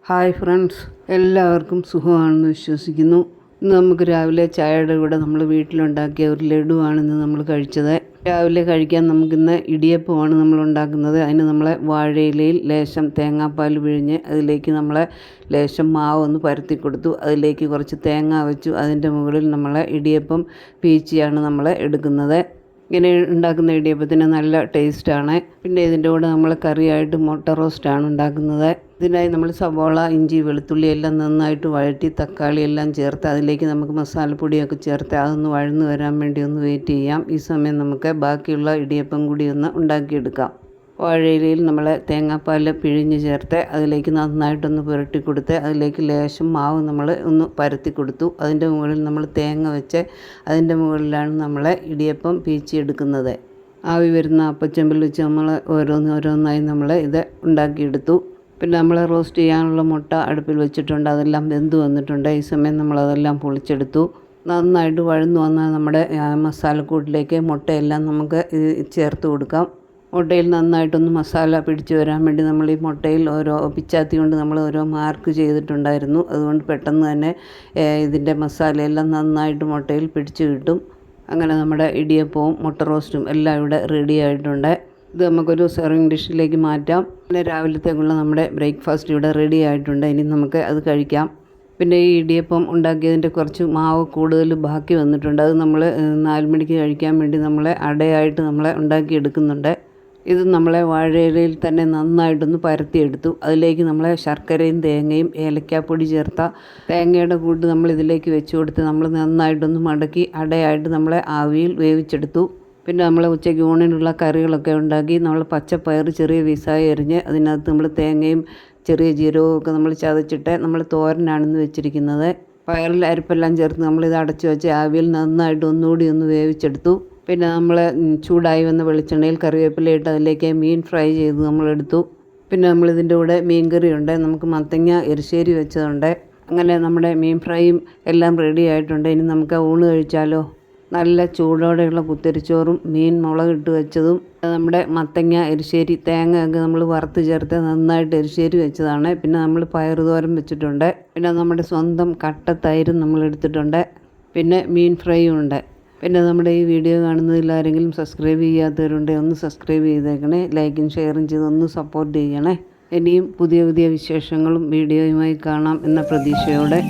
Hi friends, എല്ലാവർക്കും സുഖമാണെന്ന് വിശ്വസിക്കുന്നു. ഇന്ന് നമുക്ക് രാവിലെ ചായയുടെ കൂടെ നമ്മൾ വീട്ടിലുണ്ടാക്കിയ ഒരു ലഡുവാണ് ഇന്ന് നമ്മൾ കഴിച്ചത്. രാവിലെ കഴിക്കാൻ നമുക്കിന്ന് ഇടിയപ്പമാണ് നമ്മൾ ഉണ്ടാക്കുന്നത്. അതിന് നമ്മളെ വാഴയിലയിൽ ലേശം തേങ്ങാപ്പാൽ പിഴിഞ്ഞ് അതിലേക്ക് നമ്മളെ ലേശം മാവ് ഒന്ന് പരത്തി കൊടുത്തു. അതിലേക്ക് കുറച്ച് തേങ്ങ വെച്ചു. അതിൻ്റെ മുകളിൽ നമ്മളെ ഇടിയപ്പം പീച്ചിയാണ് നമ്മൾ എടുക്കുന്നത്. ഇങ്ങനെ ഉണ്ടാക്കുന്ന ഇടിയപ്പത്തിന് നല്ല ടേസ്റ്റാണ്. പിന്നെ ഇതിൻ്റെ കൂടെ നമ്മൾ കറിയായിട്ട് മുട്ട റോസ്റ്റാണ് ഉണ്ടാക്കുന്നത്. ഇതിനായി നമ്മൾ സവോള, ഇഞ്ചി, വെളുത്തുള്ളി എല്ലാം നന്നായിട്ട് വഴറ്റി തക്കാളി എല്ലാം ചേർത്ത് അതിലേക്ക് നമുക്ക് മസാലപ്പൊടിയൊക്കെ ചേർത്ത് അതൊന്ന് വഴന്ന് വരാൻ വേണ്ടി ഒന്ന് വെയിറ്റ് ചെയ്യാം. ഈ സമയം നമുക്ക് ബാക്കിയുള്ള ഇടിയപ്പം കൂടി ഒന്ന് ഉണ്ടാക്കിയെടുക്കാം. വാഴയിലയിൽ നമ്മൾ തേങ്ങാപ്പാൽ പിഴിഞ്ഞ് ചേർത്ത് അതിലേക്ക് നന്നായിട്ടൊന്ന് പുരട്ടി കൊടുത്ത് അതിലേക്ക് ലേശം മാവ് നമ്മൾ ഒന്ന് പരത്തി കൊടുത്തു. അതിൻ്റെ മുകളിൽ നമ്മൾ തേങ്ങ വെച്ച് അതിൻ്റെ മുകളിലാണ് നമ്മൾ ഇടിയപ്പം പീച്ചിയെടുക്കുന്നത്. ആവി വരുന്ന അപ്പച്ചെമ്പിൽ വെച്ച് നമ്മൾ ഓരോന്നായി നമ്മൾ ഇത് ഉണ്ടാക്കിയെടുത്തു. പിന്നെ നമ്മൾ റോസ്റ്റ് ചെയ്യാനുള്ള മുട്ട അടുപ്പിൽ വെച്ചിട്ടുണ്ട്. അതെല്ലാം വെന്ത് വന്നിട്ടുണ്ട്. ഈ സമയം നമ്മളതെല്ലാം പൊളിച്ചെടുത്തു. നന്നായിട്ട് വഴന്നു വന്നാൽ നമ്മുടെ മസാലക്കൂട്ടിലേക്ക് മുട്ടയെല്ലാം നമുക്ക് ചേർത്ത് കൊടുക്കാം. മുട്ടയിൽ നന്നായിട്ടൊന്ന് മസാല പിടിച്ച് വരാൻ വേണ്ടി നമ്മൾ ഈ മുട്ടയിൽ ഓരോ പിച്ചാത്തി കൊണ്ട് നമ്മൾ ഓരോ മാർക്ക് ചെയ്തിട്ടുണ്ടായിരുന്നു. അതുകൊണ്ട് പെട്ടെന്ന് തന്നെ ഇതിൻ്റെ മസാലയെല്ലാം നന്നായിട്ട് മുട്ടയിൽ പിടിച്ച് കിട്ടും. അങ്ങനെ നമ്മുടെ ഇടിയപ്പവും മുട്ട റോസ്റ്റും എല്ലാം ഇവിടെ റെഡി ആയിട്ടുണ്ട്. ഇത് നമുക്കൊരു സെർവിങ് ഡിഷിലേക്ക് മാറ്റാം. പിന്നെ രാവിലത്തേക്കുള്ള നമ്മുടെ ബ്രേക്ക്ഫാസ്റ്റ് ഇവിടെ റെഡി ആയിട്ടുണ്ട്. ഇനി നമുക്ക് അത് കഴിക്കാം. പിന്നെ ഈ ഇടിയപ്പം ഉണ്ടാക്കിയതിൻ്റെ കുറച്ച് മാവ് കൂടുതൽ ബാക്കി വന്നിട്ടുണ്ട്. അത് നമ്മൾ 4 മണിക്ക് കഴിക്കാൻ വേണ്ടി നമ്മളെ അടയായിട്ട് നമ്മളെ ഉണ്ടാക്കിയെടുക്കുന്നുണ്ട്. ഇത് നമ്മളെ വാഴയിലയിൽ തന്നെ നന്നായിട്ടൊന്ന് പരത്തിയെടുത്തു. അതിലേക്ക് നമ്മളെ ശർക്കരയും തേങ്ങയും ഏലക്കാപ്പൊടി ചേർത്ത തേങ്ങയുടെ കൂട്ട് നമ്മൾ ഇതിലേക്ക് വെച്ച് കൊടുത്ത് നമ്മൾ നന്നായിട്ടൊന്ന് മടക്കി അടയായിട്ട് നമ്മളെ ആവിയിൽ വേവിച്ചെടുത്തു. പിന്നെ നമ്മൾ ഉച്ചയ്ക്ക് ഊണിനുള്ള കറികളൊക്കെ ഉണ്ടാക്കി. നമ്മൾ പച്ചപ്പയർ ചെറിയ പീസായി എറിഞ്ഞ് അതിനകത്ത് നമ്മൾ തേങ്ങയും ചെറിയ ജീരകവും ഒക്കെ നമ്മൾ ചതച്ചിട്ട് നമ്മൾ തോരനാണെന്ന് വെച്ചിരിക്കുന്നത്. പയറിൽ അരിപ്പെല്ലാം ചേർത്ത് നമ്മളിത് അടച്ചു വെച്ച് ആവിയിൽ നന്നായിട്ട് ഒന്നുകൂടി ഒന്ന് വേവിച്ചെടുത്തു. പിന്നെ നമ്മൾ ചൂടായി വന്ന വെളിച്ചെണ്ണയിൽ കറിവേപ്പില ഇട്ട് അതിലേക്ക് മീൻ ഫ്രൈ ചെയ്ത് നമ്മളെടുത്തു. പിന്നെ നമ്മളിതിൻ്റെ കൂടെ മീൻ കറിയുണ്ട്, നമുക്ക് മത്തങ്ങ എരിശ്ശേരി വെച്ചതുണ്ട്. അങ്ങനെ നമ്മുടെ മീൻ ഫ്രൈയും എല്ലാം റെഡി ആയിട്ടുണ്ട്. ഇനി നമുക്ക് ഊണ് കഴിച്ചാലോ. നല്ല ചൂടോടെയുള്ള കുത്തരിച്ചോറും മീൻ മുളകിട്ട് വെച്ചതും നമ്മുടെ മത്തങ്ങ എരിശ്ശേരി തേങ്ങയൊക്കെ നമ്മൾ വറുത്ത് ചേർത്ത് നന്നായിട്ട് എരിശ്ശേരി വെച്ചതാണ്. പിന്നെ നമ്മൾ പയറുതോരൻ വെച്ചിട്ടുണ്ട്. പിന്നെ നമ്മുടെ സ്വന്തം കട്ട തൈരും നമ്മൾ എടുത്തിട്ടുണ്ട്. പിന്നെ മീൻ ഫ്രൈയും ഉണ്ട്. പിന്നെ നമ്മുടെ ഈ വീഡിയോ കാണുന്നതിൽ ആരെങ്കിലും സബ്സ്ക്രൈബ് ചെയ്യാത്തവരുണ്ടെങ്കിൽ ഒന്ന് സബ്സ്ക്രൈബ് ചെയ്തേക്കണേ. ലൈക്കും ഷെയറും ചെയ്ത് ഒന്ന് സപ്പോർട്ട് ചെയ്യണേ. ഇനിയും പുതിയ പുതിയ വിശേഷങ്ങളും വീഡിയോയുമായി കാണാം എന്ന പ്രതീക്ഷയോടെ